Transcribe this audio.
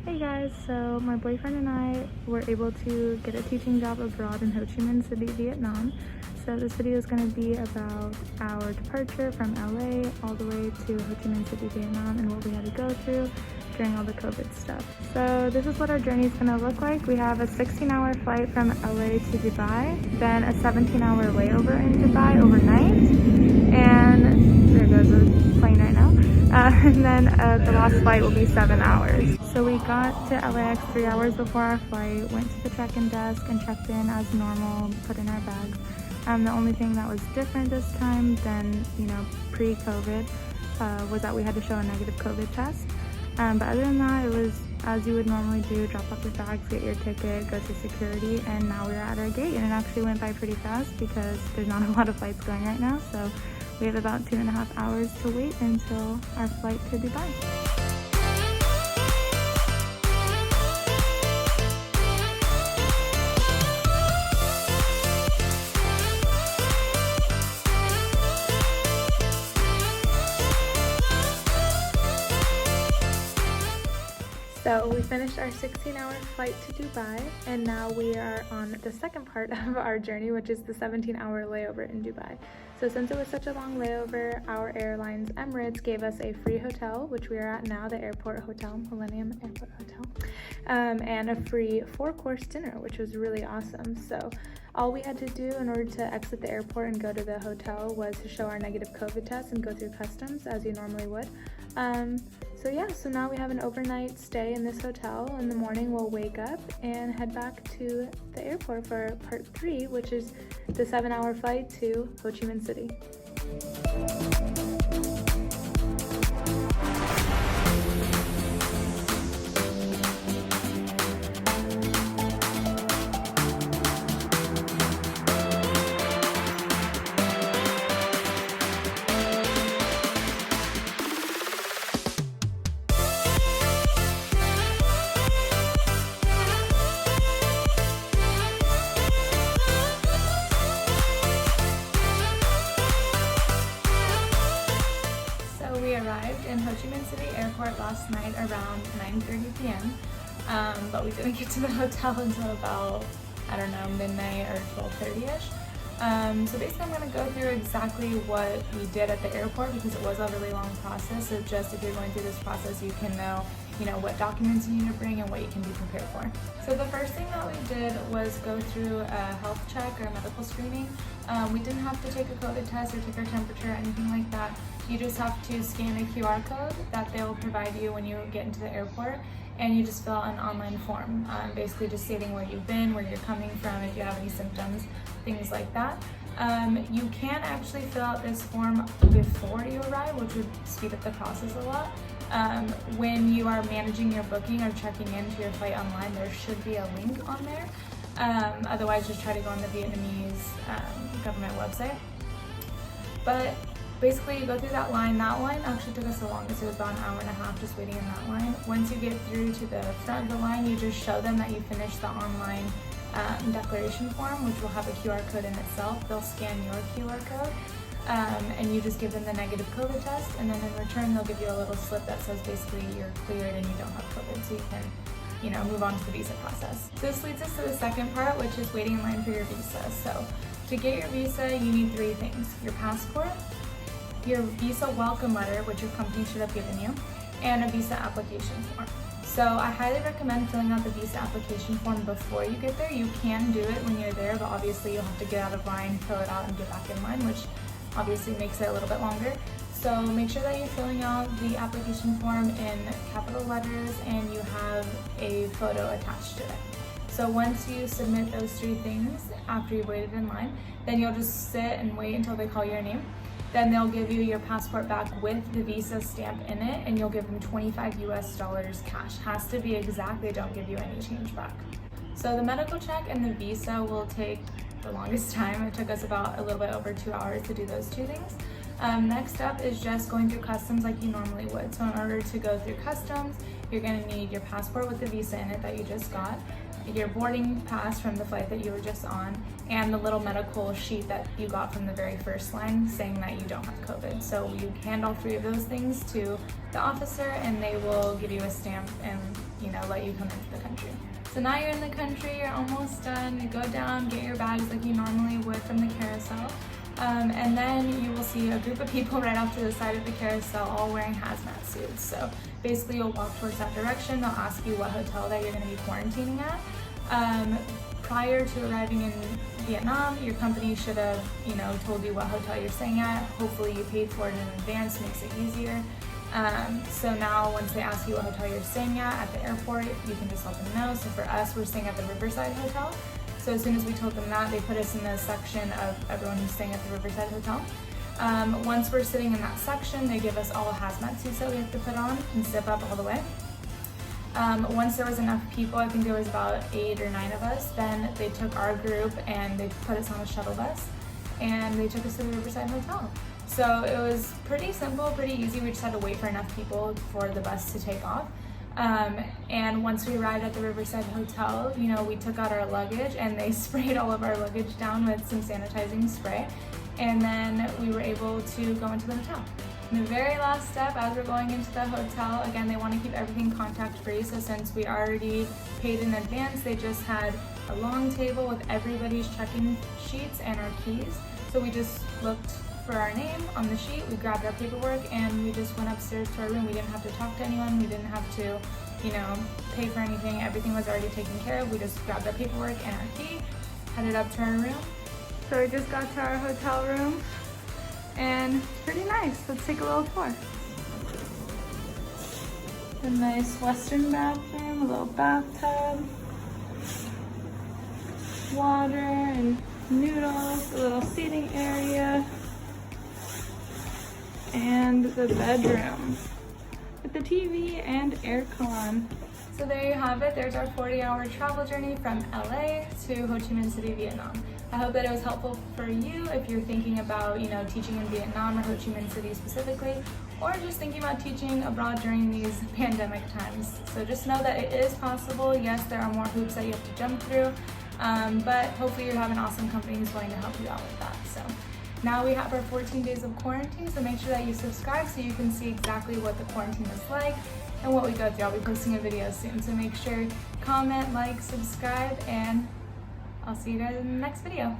Hey guys, so my boyfriend and I were able to get a teaching job abroad in Ho Chi Minh City, Vietnam. So this video is going to be about our departure from LA all the way to Ho Chi Minh City, Vietnam, and what we had to go through during all the COVID stuff. So this is what our journey is going to look like. We have a 16-hour flight from LA to Dubai, then a 17-hour layover in Dubai overnight, and there goes a plane right now. And then the last flight will be 7 hours. So we got to LAX 3 hours before our flight, went to the check-in desk and checked in as normal, put in our bags. The only thing that was different this time than, pre-COVID was that we had to show a negative COVID test. But other than that, it was as you would normally do, drop off your bags, get your ticket, go through security, and now we're at our gate. And it actually went by pretty fast because there's not a lot of flights going right now. So we have about 2.5 hours to wait until our flight to Dubai. So we finished our 16-hour flight to Dubai, and now we are on the second part of our journey, which is the 17-hour layover in Dubai. So since it was such a long layover, our airlines Emirates gave us a free hotel, which we are at now, the Airport Hotel, Millennium Airport Hotel, and a free 4-course dinner, which was really awesome. So all we had to do in order to exit the airport and go to the hotel was to show our negative COVID test and go through customs as you normally would. So now we have an overnight stay in this hotel. In the morning we'll wake up and head back to the airport for part 3, which is the 7-hour flight to Ho Chi Minh City. We arrived in Ho Chi Minh City Airport last night around 9:30 p.m. But we didn't get to the hotel until about, midnight or 12:30ish. So basically I'm going to go through exactly what we did at the airport because it was a really long process. So just if you're going through this process, you can know, what documents you need to bring and what you can be prepared for. So the first thing that we did was go through a health check or a medical screening. We didn't have to take a COVID test or take our temperature or anything like that. You just have to scan a QR code that they'll provide you when you get into the airport, and you just fill out an online form, basically just stating where you've been, where you're coming from, if you have any symptoms, things like that. You can actually fill out this form before you arrive, which would speed up the process a lot. When you are managing your booking or checking into your flight online, there should be a link on there. Otherwise, just try to go on the Vietnamese government website. But basically, you go through that line. That line actually took us the longest. It was about an hour and a half just waiting in that line. Once you get through to the front of the line, you just show them that you finished the online declaration form, which will have a QR code in itself. They'll scan your QR code, and you just give them the negative COVID test, and then in return, they'll give you a little slip that says basically you're cleared and you don't have COVID, so you can move on to the visa process. So this leads us to the second part, which is waiting in line for your visa. So to get your visa, you need 3 things: your passport, your visa welcome letter, which your company should have given you, and a visa application form. So I highly recommend filling out the visa application form before you get there. You can do it when you're there, but obviously you'll have to get out of line, fill it out, and get back in line, which obviously makes it a little bit longer. So make sure that you're filling out the application form in capital letters and you have a photo attached to it. So once you submit those 3 things after you've waited in line, then you'll just sit and wait until they call your name. Then they'll give you your passport back with the visa stamp in it, and you'll give them $25 US cash. Has to be exact, they don't give you any change back. So the medical check and the visa will take the longest time. It took us about a little bit over 2 hours to do those 2 things. Next up is just going through customs like you normally would. So in order to go through customs, you're going to need your passport with the visa in it that you just got, your boarding pass from the flight that you were just on, and the little medical sheet that you got from the very first line saying that you don't have COVID. So you hand all 3 of those things to the officer and they will give you a stamp and let you come into the country. So now you're in the country, you're almost done. You go down, get your bags like you normally would from the carousel. And then you will see a group of people right off to the side of the carousel all wearing hazmat suits. So basically you'll walk towards that direction. They'll ask you what hotel that you're going to be quarantining at. Prior to arriving in Vietnam, your company should have, told you what hotel you're staying at. Hopefully you paid for it in advance, makes it easier. So now once they ask you what hotel you're staying at the airport, you can just let them know. So for us, we're staying at the Riverside Hotel. So as soon as we told them that, they put us in the section of everyone who's staying at the Riverside Hotel. Once we're sitting in that section, they give us all hazmat suits that we have to put on and zip up all the way. Once there was enough people, I think there was about 8 or 9 of us, then they took our group and they put us on a shuttle bus and they took us to the Riverside Hotel. So it was pretty simple, pretty easy. We just had to wait for enough people for the bus to take off. And once we arrived at the Riverside Hotel, we took out our luggage and they sprayed all of our luggage down with some sanitizing spray. And then we were able to go into the hotel. And the very last step, as we're going into the hotel, again, they want to keep everything contact-free. So since we already paid in advance, they just had a long table with everybody's check-in sheets and our keys. So we just looked for our name on the sheet, we grabbed our paperwork, and we just went upstairs to our room. We didn't have to talk to anyone, we didn't have to, pay for anything. Everything was already taken care of. We just grabbed our paperwork and our key, headed up to our room. So we just got to our hotel room, and it's pretty nice. Let's take a little tour. A nice Western bathroom, a little bathtub, water and noodles, a little seating area, and the bedroom with the TV and aircon. So there you have it. There's our 40-hour travel journey from LA to Ho Chi Minh City, Vietnam. I hope that it was helpful for you if you're thinking about, teaching in Vietnam or Ho Chi Minh City specifically, or just thinking about teaching abroad during these pandemic times. So just know that it is possible. Yes, there are more hoops that you have to jump through, but hopefully you have an awesome company who's willing to help you out with that. So now we have our 14 days of quarantine, so make sure that you subscribe so you can see exactly what the quarantine is like and what we go through. I'll be posting a video soon, so make sure comment, like, subscribe, and I'll see you guys in the next video.